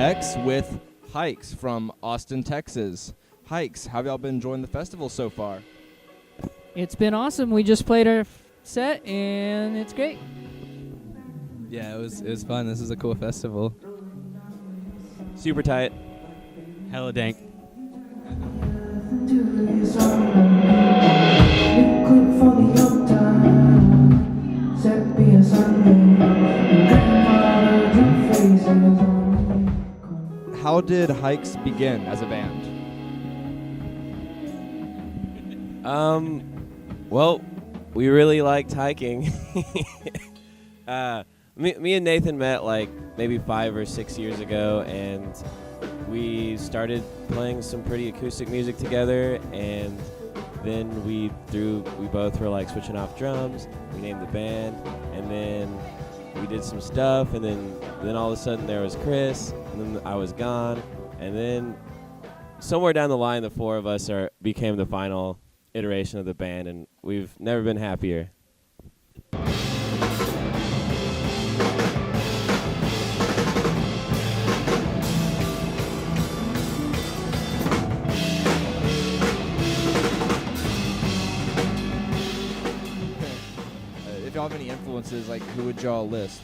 BoomFestX with Hikes from Austin, Texas. Hikes, how have y'all been enjoying the festival so far? It's been awesome. We just played our set, and it's great. Yeah, it was fun. This is a cool festival. Super tight. Hella dank. How did Hikes begin as a band? Well, we really liked hiking. Me and Nathan met like maybe 5 or 6 years ago, and we started playing some pretty acoustic music together, and then we both were like switching off drums. We named the band, and then we did some stuff, and then all of a sudden there was Chris, and then I was gone, and then somewhere down the line the four of us became the final iteration of the band, and we've never been happier. If y'all have any influences, like who would y'all list?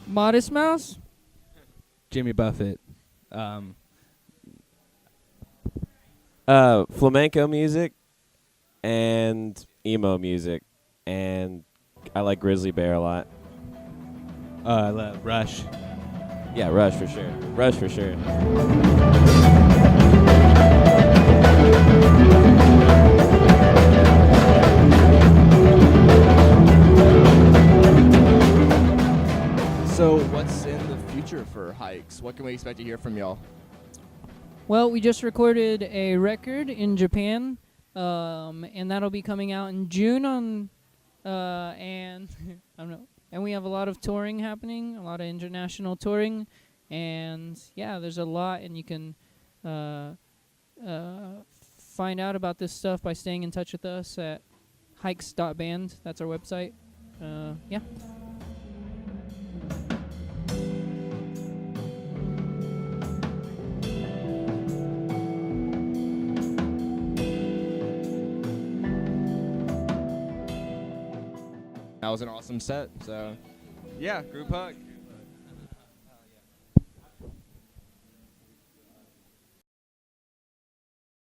Modest Mouse? Jimmy Buffett. Flamenco music and emo music, and I like Grizzly Bear a lot. I love Rush. Yeah, Rush for sure. Rush for sure. So what's in the future for Hikes? What can we expect to hear from y'all? Well, we just recorded a record in Japan, and that'll be coming out in June and I don't know. And we have a lot of touring happening, a lot of international touring, and yeah, there's a lot, and you can find out about this stuff by staying in touch with us at hikes.band. That's our website. Yeah. That was an awesome set. So, yeah, group hug.